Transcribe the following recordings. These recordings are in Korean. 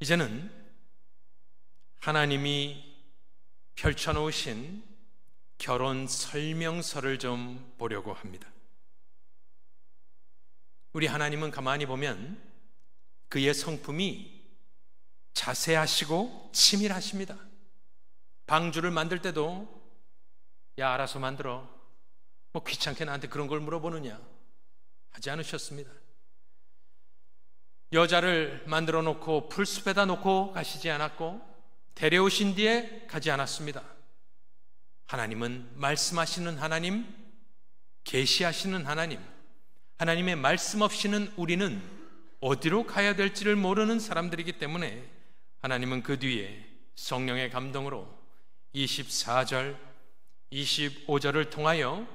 이제는 하나님이 펼쳐놓으신 결혼 설명서를 좀 보려고 합니다. 우리 하나님은 가만히 보면 그의 성품이 자세하시고 치밀하십니다. 방주를 만들 때도 야, 알아서 만들어. 뭐 귀찮게 나한테 그런 걸 물어보느냐 하지 않으셨습니다. 여자를 만들어 놓고 풀숲에다 놓고 가시지 않았고 데려오신 뒤에 가지 않았습니다. 하나님은 말씀하시는 하나님, 계시하시는 하나님, 하나님의 말씀 없이는 우리는 어디로 가야 될지를 모르는 사람들이기 때문에 하나님은 그 뒤에 성령의 감동으로 24절, 25절을 통하여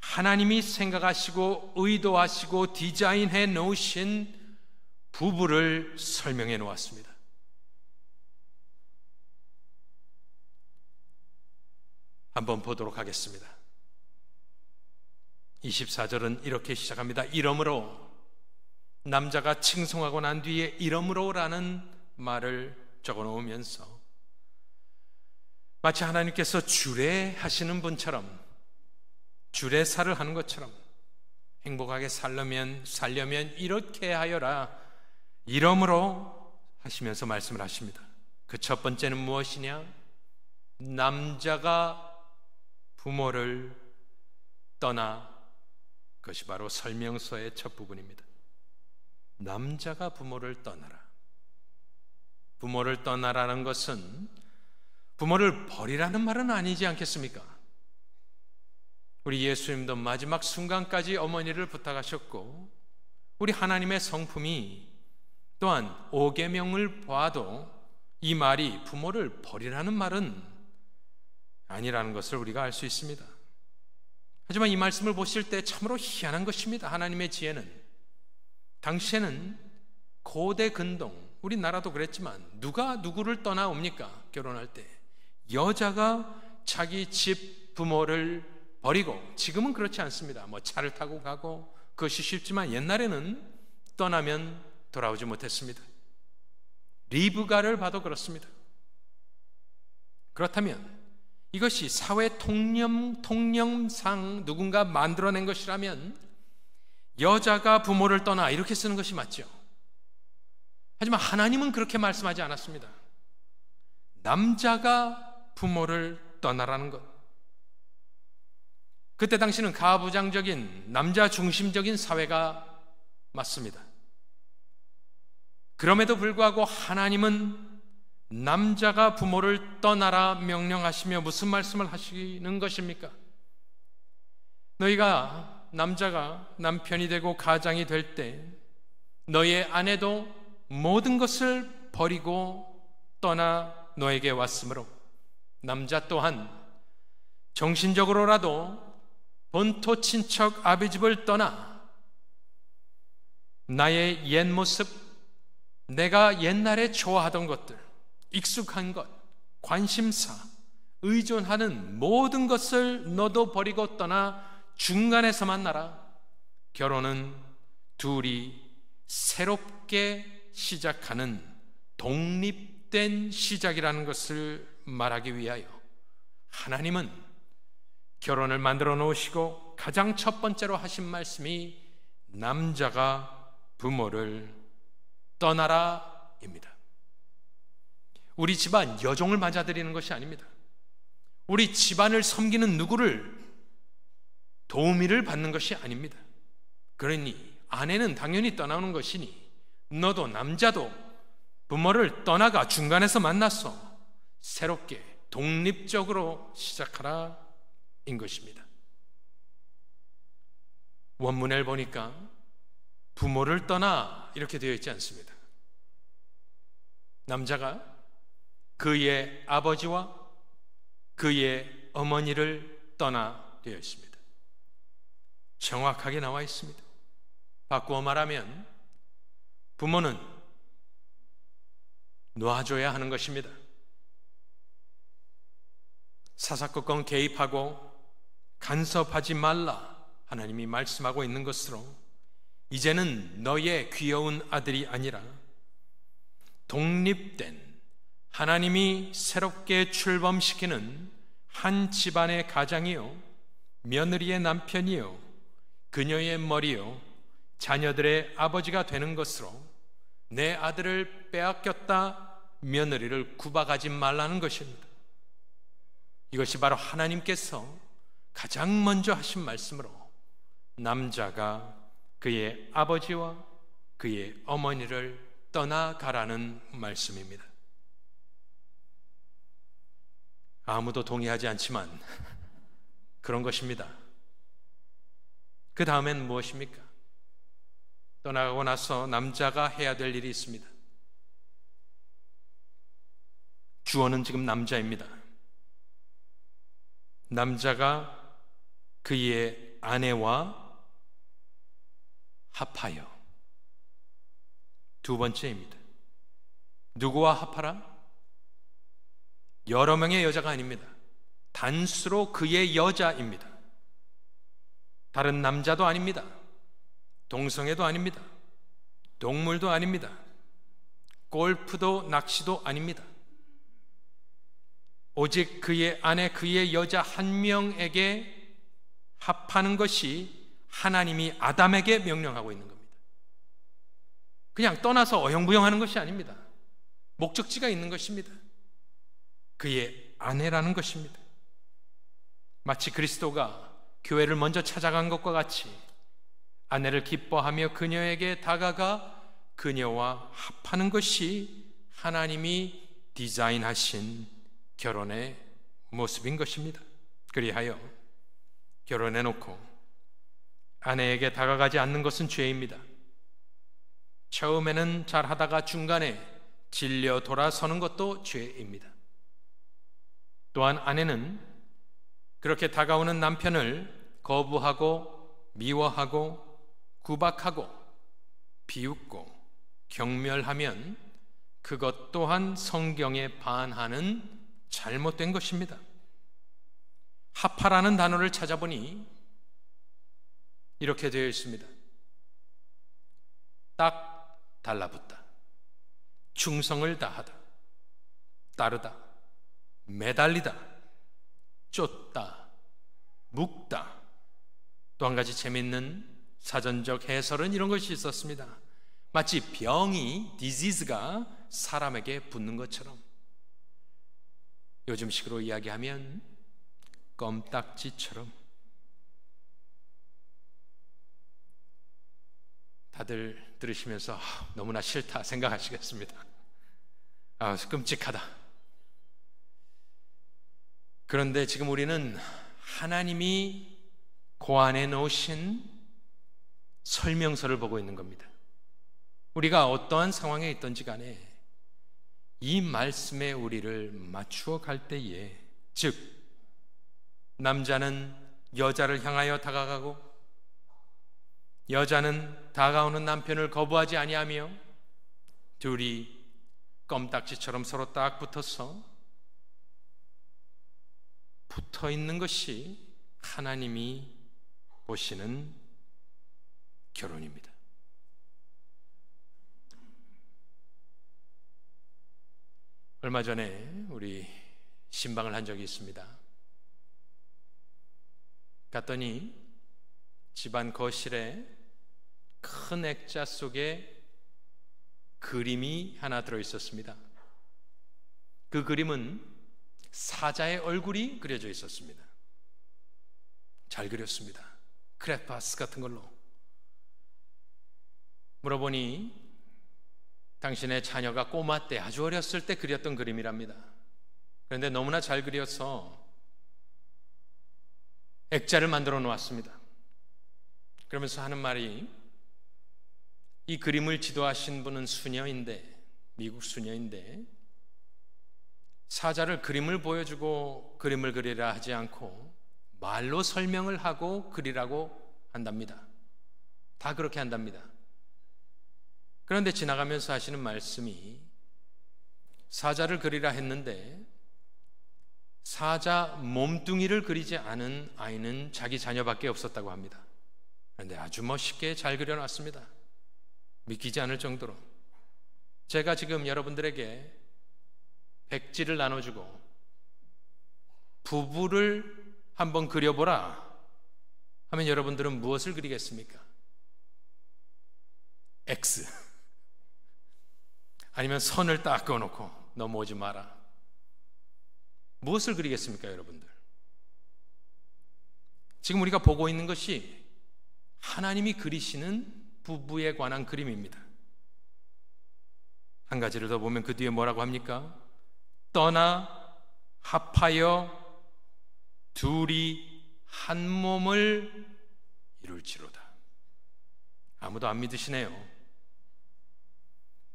하나님이 생각하시고 의도하시고 디자인해 놓으신 부부를 설명해 놓았습니다. 한번 보도록 하겠습니다. 24절은 이렇게 시작합니다. 이러므로, 남자가 칭송하고 난 뒤에 이러므로라는 말을 적어 놓으면서 마치 하나님께서 주례하시는 분처럼, 주례사를 하는 것처럼 행복하게 살려면 이렇게 하여라, 이러므로 하시면서 말씀을 하십니다. 그 첫 번째는 무엇이냐? 남자가 부모를 떠나, 그것이 바로 설명서의 첫 부분입니다. 남자가 부모를 떠나라. 부모를 떠나라는 것은 부모를 버리라는 말은 아니지 않겠습니까? 우리 예수님도 마지막 순간까지 어머니를 부탁하셨고, 우리 하나님의 성품이 또한 오계명을 봐도 이 말이 부모를 버리라는 말은 아니라는 것을 우리가 알 수 있습니다. 하지만 이 말씀을 보실 때 참으로 희한한 것입니다. 하나님의 지혜는, 당시에는 고대 근동, 우리나라도 그랬지만 누가 누구를 떠나옵니까? 결혼할 때 여자가 자기 집 부모를 버리고, 지금은 그렇지 않습니다. 뭐 차를 타고 가고 그것이 쉽지만 옛날에는 떠나면 돌아오지 못했습니다. 리브가를 봐도 그렇습니다. 그렇다면 이것이 사회 통념상 누군가 만들어낸 것이라면 여자가 부모를 떠나 이렇게 쓰는 것이 맞죠. 하지만 하나님은 그렇게 말씀하지 않았습니다. 남자가 부모를 떠나라는 것. 그때 당시는 가부장적인 남자 중심적인 사회가 맞습니다. 그럼에도 불구하고 하나님은 남자가 부모를 떠나라 명령하시며 무슨 말씀을 하시는 것입니까? 너희가, 남자가 남편이 되고 가장이 될 때 너희의 아내도 모든 것을 버리고 떠나 너에게 왔으므로 남자 또한 정신적으로라도 본토 친척 아비 집을 떠나 나의 옛 모습, 내가 옛날에 좋아하던 것들, 익숙한 것, 관심사, 의존하는 모든 것을 너도 버리고 떠나 중간에서 만나라. 결혼은 둘이 새롭게 시작하는 독립된 시작이라는 것을 말하기 위하여 하나님은 결혼을 만들어 놓으시고 가장 첫 번째로 하신 말씀이 남자가 부모를 떠나라입니다. 우리 집안 여종을 맞아들이는 것이 아닙니다. 우리 집안을 섬기는 누구를 도우미를 받는 것이 아닙니다. 그러니 아내는 당연히 떠나오는 것이니 너도 남자도 부모를 떠나가 중간에서 만나서 새롭게 독립적으로 시작하라 인 것입니다. 원문을 보니까 부모를 떠나 이렇게 되어 있지 않습니다. 남자가 그의 아버지와 그의 어머니를 떠나 되어 있습니다. 정확하게 나와 있습니다. 바꾸어 말하면 부모는 놔줘야 하는 것입니다. 사사건건 개입하고 간섭하지 말라 하나님이 말씀하고 있는 것으로 이제는 너의 귀여운 아들이 아니라 독립된 하나님이 새롭게 출범시키는 한 집안의 가장이요, 며느리의 남편이요, 그녀의 머리요, 자녀들의 아버지가 되는 것으로 내 아들을 빼앗겼다, 며느리를 구박하지 말라는 것입니다. 이것이 바로 하나님께서 가장 먼저 하신 말씀으로 남자가 그의 아버지와 그의 어머니를 떠나가라는 말씀입니다. 아무도 동의하지 않지만 그런 것입니다. 그 다음엔 무엇입니까? 떠나가고 나서 남자가 해야 될 일이 있습니다. 주어는 지금 남자입니다. 남자가 그의 아내와 합하여. 두 번째입니다. 누구와 합하라? 여러 명의 여자가 아닙니다. 단수로 그의 여자입니다. 다른 남자도 아닙니다. 동성애도 아닙니다. 동물도 아닙니다. 골프도 낚시도 아닙니다. 오직 그의 아내, 그의 여자 한 명에게 합하는 것이 하나님이 아담에게 명령하고 있는 겁니다. 그냥 떠나서 어영부영하는 것이 아닙니다. 목적지가 있는 것입니다. 그의 아내라는 것입니다. 마치 그리스도가 교회를 먼저 찾아간 것과 같이 아내를 기뻐하며 그녀에게 다가가 그녀와 합하는 것이 하나님이 디자인하신 결혼의 모습인 것입니다. 그리하여 결혼해놓고 아내에게 다가가지 않는 것은 죄입니다. 처음에는 잘하다가 중간에 질려 돌아서는 것도 죄입니다. 또한 아내는 그렇게 다가오는 남편을 거부하고 미워하고 구박하고 비웃고 경멸하면 그것 또한 성경에 반하는 잘못된 것입니다. 합하라는 단어를 찾아보니 이렇게 되어 있습니다. 딱 달라붙다, 충성을 다하다, 따르다, 매달리다, 쫓다, 묶다. 또 한 가지 재미있는 사전적 해설은 이런 것이 있었습니다. 마치 병이, 디지즈가 사람에게 붙는 것처럼, 요즘식으로 이야기하면 껌딱지처럼. 다들 들으시면서 너무나 싫다 생각하시겠습니다. 끔찍하다. 그런데 지금 우리는 하나님이 고안해 놓으신 설명서를 보고 있는 겁니다. 우리가 어떠한 상황에 있든지 간에 이 말씀에 우리를 맞추어 갈 때에, 즉 남자는 여자를 향하여 다가가고 여자는 다가오는 남편을 거부하지 아니하며 둘이 껌딱지처럼 서로 딱 붙어서 붙어 있는 것이 하나님이 보시는 결혼입니다. 얼마 전에 우리 신방을 한 적이 있습니다. 갔더니 집안 거실에 큰 액자 속에 그림이 하나 들어있었습니다. 그 그림은 사자의 얼굴이 그려져 있었습니다. 잘 그렸습니다. 크레파스 같은 걸로. 물어보니 당신의 자녀가 꼬마 때, 아주 어렸을 때 그렸던 그림이랍니다. 그런데 너무나 잘 그려서 액자를 만들어 놓았습니다. 그러면서 하는 말이, 이 그림을 지도하신 분은 수녀인데, 미국 수녀인데, 사자를 그림을 보여주고 그림을 그리라 하지 않고 말로 설명을 하고 그리라고 한답니다. 다 그렇게 한답니다. 그런데 지나가면서 하시는 말씀이, 사자를 그리라 했는데 사자 몸뚱이를 그리지 않은 아이는 자기 자녀밖에 없었다고 합니다. 그런데 아주 멋있게 잘 그려놨습니다. 믿기지 않을 정도로. 제가 지금 여러분들에게 백지를 나눠주고 부부를 한번 그려보라 하면 여러분들은 무엇을 그리겠습니까? X. 아니면 선을 딱 그어놓고 넘어오지 마라. 무엇을 그리겠습니까, 여러분들? 지금 우리가 보고 있는 것이 하나님이 그리시는 부부에 관한 그림입니다. 한 가지를 더 보면 그 뒤에 뭐라고 합니까? 떠나 합하여 둘이 한 몸을 이룰지로다. 아무도 안 믿으시네요.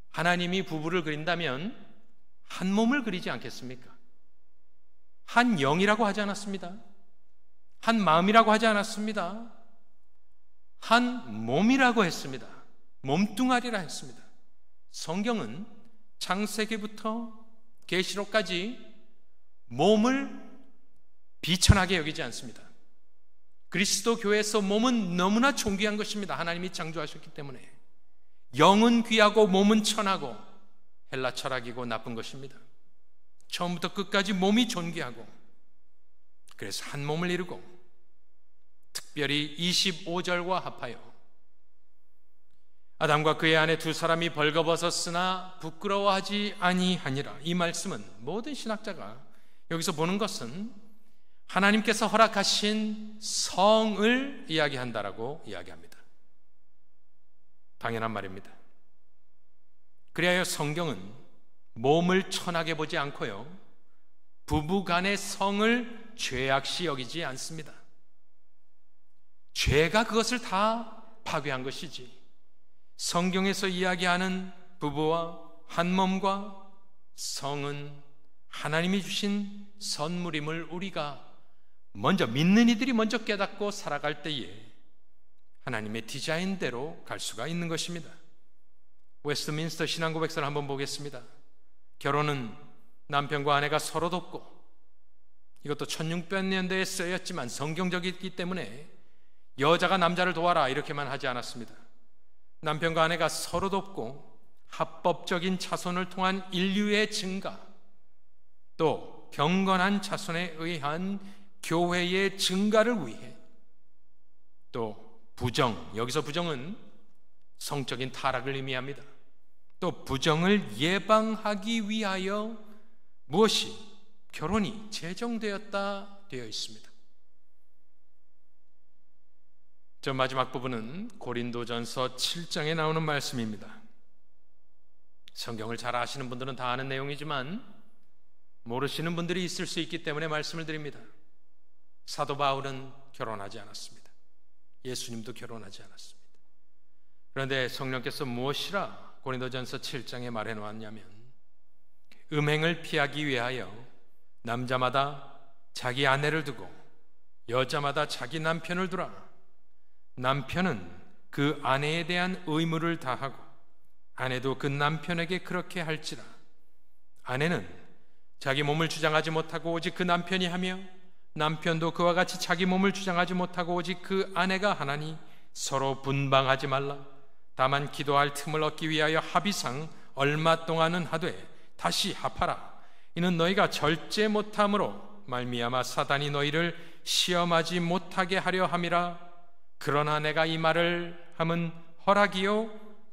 하나님이 부부를 그린다면 한 몸을 그리지 않겠습니까? 한 영이라고 하지 않았습니다. 한 마음이라고 하지 않았습니다. 한 몸이라고 했습니다. 몸뚱아리라 했습니다. 성경은 창세기부터 계시록까지 몸을 비천하게 여기지 않습니다. 그리스도 교회에서 몸은 너무나 존귀한 것입니다. 하나님이 창조하셨기 때문에. 영은 귀하고 몸은 천하고 헬라 철학이고 나쁜 것입니다. 처음부터 끝까지 몸이 존귀하고, 그래서 한 몸을 이루고 특별히 25절과 합하여 아담과 그의 아내 두 사람이 벌거벗었으나 부끄러워하지 아니하니라. 이 말씀은 모든 신학자가 여기서 보는 것은 하나님께서 허락하신 성을 이야기한다라고 이야기합니다. 당연한 말입니다. 그리하여 성경은 몸을 천하게 보지 않고요, 부부 간의 성을 죄악시 여기지 않습니다. 죄가 그것을 다 파괴한 것이지, 성경에서 이야기하는 부부와 한 몸과 성은 하나님이 주신 선물임을 우리가 먼저, 믿는 이들이 먼저 깨닫고 살아갈 때에 하나님의 디자인대로 갈 수가 있는 것입니다. 웨스트민스터 신앙고백서를 한번 보겠습니다. 결혼은 남편과 아내가 서로 돕고, 이것도 1600년대에 쓰였지만 성경적이기 때문에 여자가 남자를 도와라 이렇게만 하지 않았습니다. 남편과 아내가 서로 돕고 합법적인 자손을 통한 인류의 증가, 또 경건한 자손에 의한 교회의 증가를 위해, 또 부정, 여기서 부정은 성적인 타락을 의미합니다. 또 부정을 예방하기 위하여 무엇이? 결혼이 제정되었다 되어 있습니다. 저 마지막 부분은 고린도전서 7장에 나오는 말씀입니다. 성경을 잘 아시는 분들은 다 아는 내용이지만 모르시는 분들이 있을 수 있기 때문에 말씀을 드립니다. 사도 바울은 결혼하지 않았습니다. 예수님도 결혼하지 않았습니다. 그런데 성령께서 무엇이라 고린도전서 7장에 말해 놓았냐면, 음행을 피하기 위하여 남자마다 자기 아내를 두고 여자마다 자기 남편을 두라. 남편은 그 아내에 대한 의무를 다하고 아내도 그 남편에게 그렇게 할지라. 아내는 자기 몸을 주장하지 못하고 오직 그 남편이 하며, 남편도 그와 같이 자기 몸을 주장하지 못하고 오직 그 아내가 하나니 서로 분방하지 말라. 다만 기도할 틈을 얻기 위하여 합의상 얼마 동안은 하되 다시 합하라. 이는 너희가 절제 못함으로 말미암아 사단이 너희를 시험하지 못하게 하려 함이라. 그러나 내가 이 말을 함은 허락이요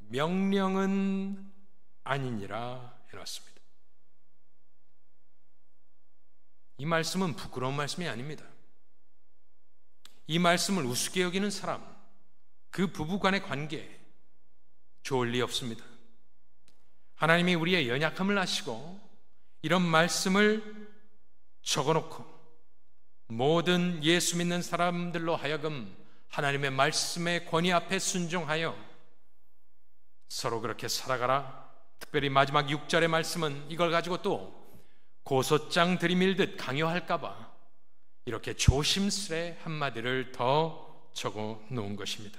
명령은 아니니라 해놨습니다. 이 말씀은 부끄러운 말씀이 아닙니다. 이 말씀을 우습게 여기는 사람, 그 부부 간의 관계 좋을 리 없습니다. 하나님이 우리의 연약함을 아시고 이런 말씀을 적어놓고 모든 예수 믿는 사람들로 하여금 하나님의 말씀의 권위 앞에 순종하여 서로 그렇게 살아가라. 특별히 마지막 6절의 말씀은 이걸 가지고 또 고소장 들이밀듯 강요할까봐 이렇게 조심스레 한마디를 더 적어 놓은 것입니다.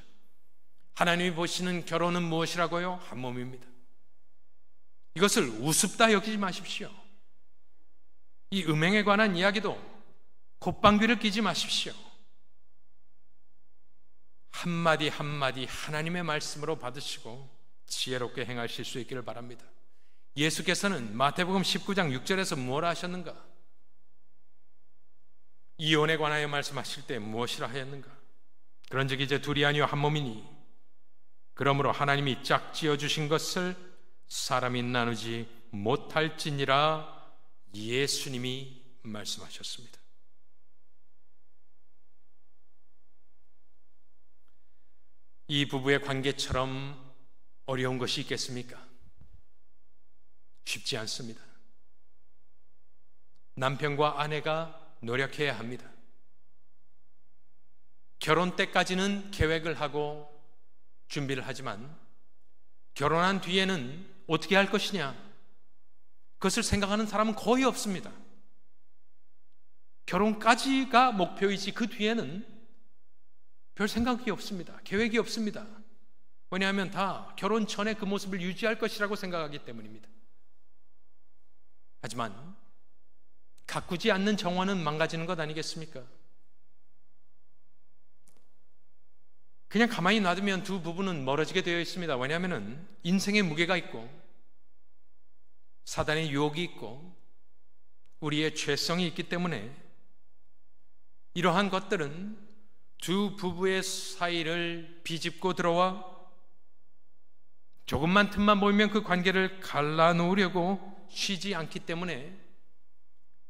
하나님이 보시는 결혼은 무엇이라고요? 한 몸입니다. 이것을 우습다 여기지 마십시오. 이 음행에 관한 이야기도 콧방귀를 끼지 마십시오. 한마디 한마디 하나님의 말씀으로 받으시고 지혜롭게 행하실 수 있기를 바랍니다. 예수께서는 마태복음 19장 6절에서 무엇을 하셨는가? 이혼에 관하여 말씀하실 때 무엇이라 하였는가? 그런즉 이제 둘이 아니요 한 몸이니 그러므로 하나님이 짝지어 주신 것을 사람이 나누지 못할지니라 예수님이 말씀하셨습니다. 이 부부의 관계처럼 어려운 것이 있겠습니까? 쉽지 않습니다. 남편과 아내가 노력해야 합니다. 결혼 때까지는 계획을 하고 준비를 하지만 결혼한 뒤에는 어떻게 할 것이냐, 그것을 생각하는 사람은 거의 없습니다. 결혼까지가 목표이지 그 뒤에는 별 생각이 없습니다. 계획이 없습니다. 왜냐하면 다 결혼 전에 그 모습을 유지할 것이라고 생각하기 때문입니다. 하지만 가꾸지 않는 정화는 망가지는 것 아니겠습니까? 그냥 가만히 놔두면 두 부부는 멀어지게 되어 있습니다. 왜냐하면 인생의 무게가 있고 사단의 유혹이 있고 우리의 죄성이 있기 때문에 이러한 것들은 두 부부의 사이를 비집고 들어와 조금만 틈만 보이면 그 관계를 갈라놓으려고 쉬지 않기 때문에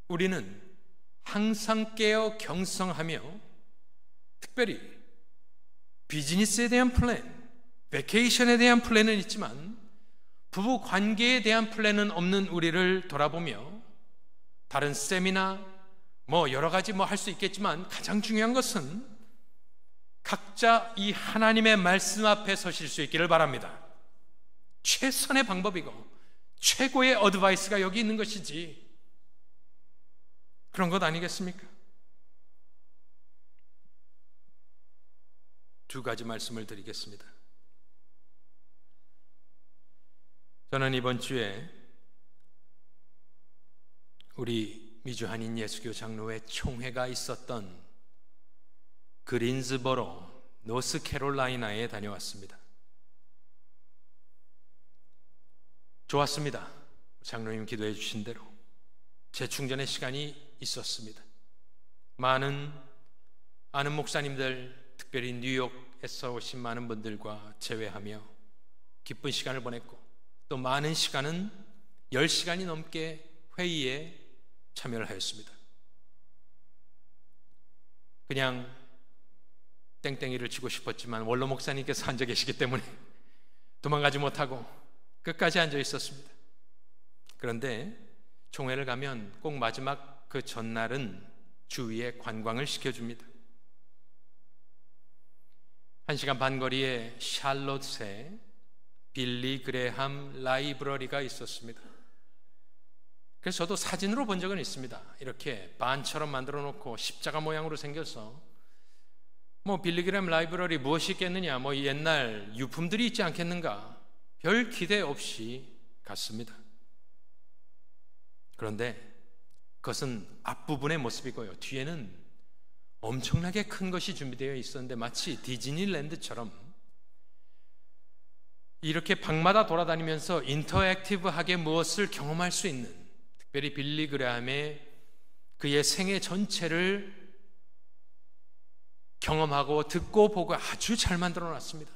우리는 항상 깨어 경성하며, 특별히 비즈니스에 대한 플랜, 베케이션에 대한 플랜은 있지만 부부 관계에 대한 플랜은 없는 우리를 돌아보며, 다른 세미나 여러 가지 할 수 있겠지만 가장 중요한 것은 각자 이 하나님의 말씀 앞에 서실 수 있기를 바랍니다. 최선의 방법이고 최고의 어드바이스가 여기 있는 것이지 그런 것 아니겠습니까? 두 가지 말씀을 드리겠습니다. 저는 이번 주에 우리 미주 한인 예수교 장로회 총회가 있었던 그린스버로, 노스캐롤라이나에 다녀왔습니다. 좋았습니다. 장로님 기도해 주신 대로 재충전의 시간이 있었습니다. 많은 아는 목사님들, 특별히 뉴욕에서 오신 많은 분들과 제외하며 기쁜 시간을 보냈고, 또 많은 시간은 10시간이 넘게 회의에 참여를 하였습니다. 그냥 땡땡이를 치고 싶었지만 원로 목사님께서 앉아 계시기 때문에 도망가지 못하고 끝까지 앉아 있었습니다. 그런데 총회를 가면 꼭 마지막 그 전날은 주위에 관광을 시켜줍니다. 1시간 반 거리에 샬롯에 빌리 그레함 라이브러리가 있었습니다. 그래서 저도 사진으로 본 적은 있습니다. 이렇게 반처럼 만들어 놓고 십자가 모양으로 생겨서 빌리 그레함 라이브러리 무엇이 있겠느냐, 옛날 유품들이 있지 않겠는가, 별 기대 없이 갔습니다. 그런데 그것은 앞부분의 모습이고요, 뒤에는 엄청나게 큰 것이 준비되어 있었는데 마치 디즈니랜드처럼 이렇게 방마다 돌아다니면서 인터랙티브하게 무엇을 경험할 수 있는, 특별히 빌리 그레함의 그의 생애 전체를 경험하고 듣고 보고 아주 잘 만들어 놨습니다.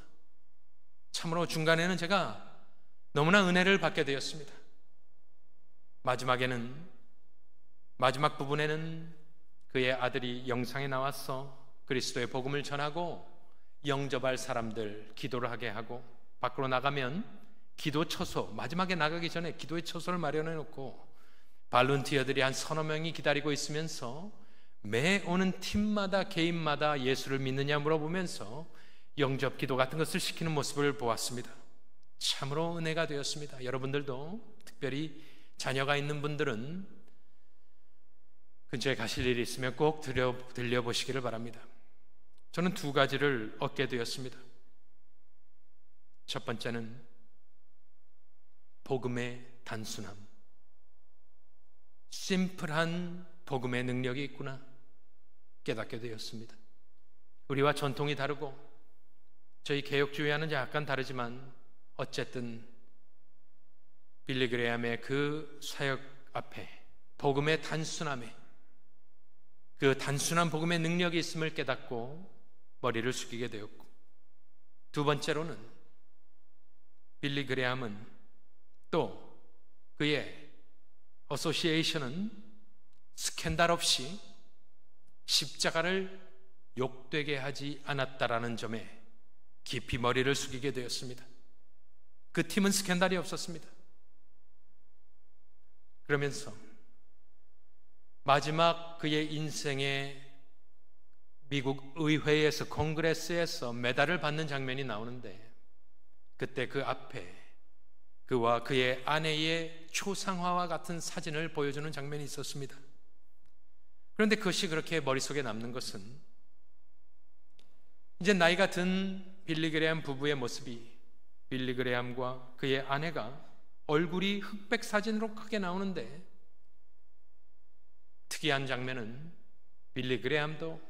참으로 중간에는 제가 너무나 은혜를 받게 되었습니다. 마지막 부분에는 그의 아들이 영상에 나와서 그리스도의 복음을 전하고 영접할 사람들 기도를 하게 하고, 밖으로 나가면 기도 처소, 마지막에 나가기 전에 기도의 처소를 마련해 놓고 발룬티어들이 한 서너 명이 기다리고 있으면서 매 오는 팀마다 개인마다 예수를 믿느냐 물어보면서 영접 기도 같은 것을 시키는 모습을 보았습니다. 참으로 은혜가 되었습니다. 여러분들도 특별히 자녀가 있는 분들은 근처에 가실 일이 있으면 꼭 들려보시기를 바랍니다. 저는 두 가지를 얻게 되었습니다. 첫 번째는 복음의 단순함, 심플한 복음의 능력이 있구나 깨닫게 되었습니다. 우리와 전통이 다르고 저희 개혁주의와는 약간 다르지만 어쨌든 빌리 그레함의 그 사역 앞에, 복음의 단순함에, 그 단순한 복음의 능력이 있음을 깨닫고 머리를 숙이게 되었고, 두 번째로는 빌리 그레함은 또 그의 어소시에이션은 스캔들 없이 십자가를 욕되게 하지 않았다라는 점에 깊이 머리를 숙이게 되었습니다. 그 팀은 스캔들이 없었습니다. 그러면서 마지막 그의 인생의 미국 의회에서, 콩그레스에서 메달을 받는 장면이 나오는데, 그때 그 앞에 그와 그의 아내의 초상화와 같은 사진을 보여주는 장면이 있었습니다. 그런데 그것이 그렇게 머릿속에 남는 것은, 이제 나이가 든 빌리 그레함 부부의 모습이, 빌리 그레함과 그의 아내가 얼굴이 흑백 사진으로 크게 나오는데, 특이한 장면은 빌리 그레함도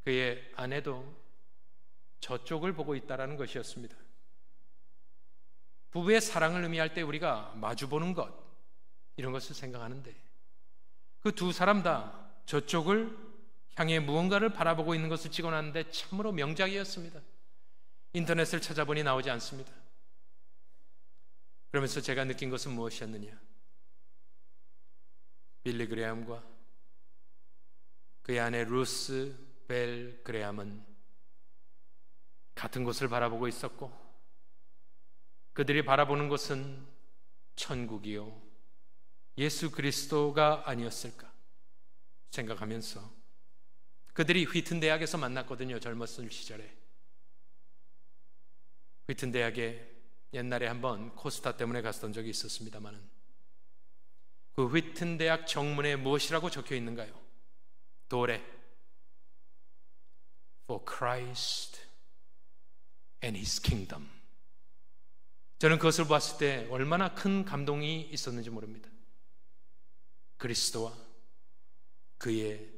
그의 아내도 저쪽을 보고 있다는 것이었습니다. 부부의 사랑을 의미할 때 우리가 마주보는 것, 이런 것을 생각하는데, 그 두 사람 다 저쪽을 향해 무언가를 바라보고 있는 것을 찍어놨는데 참으로 명작이었습니다. 인터넷을 찾아보니 나오지 않습니다. 그러면서 제가 느낀 것은 무엇이었느냐? 빌리 그레함과 그의 아내 루스 벨 그레함은 같은 곳을 바라보고 있었고, 그들이 바라보는 것은 천국이요 예수 그리스도가 아니었을까 생각하면서, 그들이 휘튼 대학에서 만났거든요. 젊었을 시절에. 휘튼 대학에 옛날에 한번 코스타 때문에 갔던 적이 있었습니다만은, 그 휘튼 대학 정문에 무엇이라고 적혀 있는가요? 돌에 For Christ and His Kingdom. 저는 그것을 봤을 때 얼마나 큰 감동이 있었는지 모릅니다. 그리스도와 그의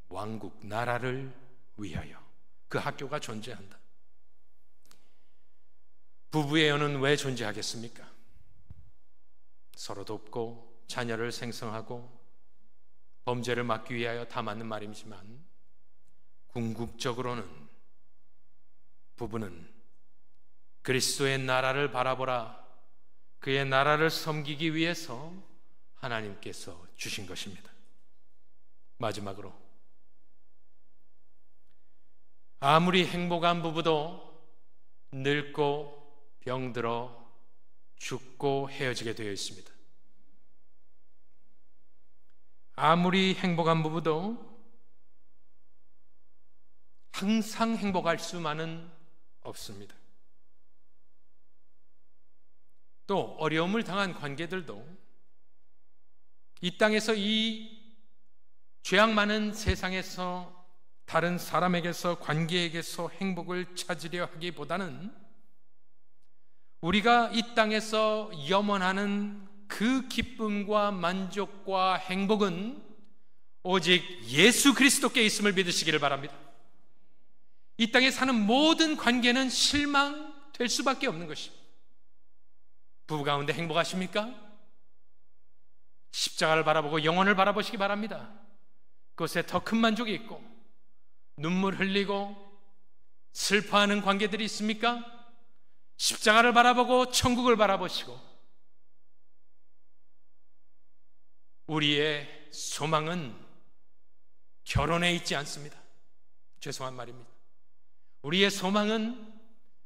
왕국, 나라를 위하여 그 학교가 존재한다. 부부의 연은 왜 존재하겠습니까? 서로 돕고 자녀를 생성하고 범죄를 막기 위하여 다 맞는 말이지만, 궁극적으로는 부부는 그리스도의 나라를 바라보라, 그의 나라를 섬기기 위해서 하나님께서 주신 것입니다. 마지막으로, 아무리 행복한 부부도 늙고 병들어 죽고 헤어지게 되어 있습니다. 아무리 행복한 부부도 항상 행복할 수만은 없습니다. 또 어려움을 당한 관계들도 이 땅에서, 이 죄악 많은 세상에서 다른 사람에게서, 관계에게서 행복을 찾으려 하기보다는 우리가 이 땅에서 염원하는 그 기쁨과 만족과 행복은 오직 예수 그리스도께 있음을 믿으시기를 바랍니다. 이 땅에 사는 모든 관계는 실망될 수밖에 없는 것입니다. 부부 가운데 행복하십니까? 십자가를 바라보고 영혼을 바라보시기 바랍니다. 그것에 더 큰 만족이 있고, 눈물 흘리고 슬퍼하는 관계들이 있습니까? 십자가를 바라보고 천국을 바라보시고, 우리의 소망은 결혼에 있지 않습니다. 죄송한 말입니다. 우리의 소망은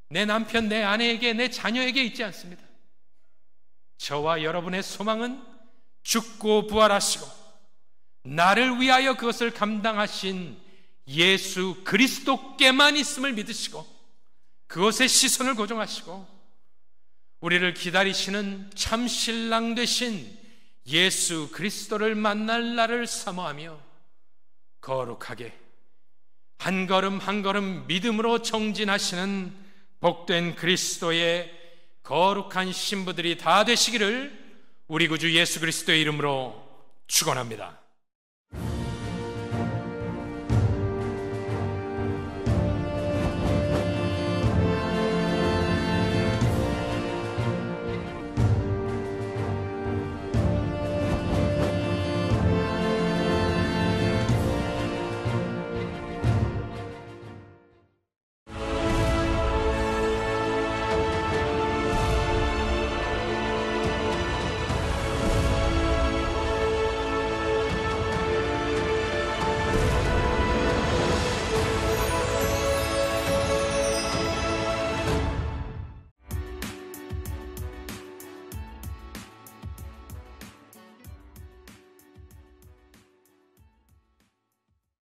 내 남편, 내 아내에게, 내 자녀에게 있지 않습니다. 저와 여러분의 소망은 죽고 부활하시고 나를 위하여 그것을 감당하신 예수 그리스도께만 있음을 믿으시고, 그것에 시선을 고정하시고, 우리를 기다리시는 참 신랑 되신 예수 그리스도를 만날 날을 사모하며 거룩하게 한 걸음 한 걸음 믿음으로 정진하시는 복된 그리스도의 거룩한 신부들이 다 되시기를 우리 구주 예수 그리스도의 이름으로 축원합니다.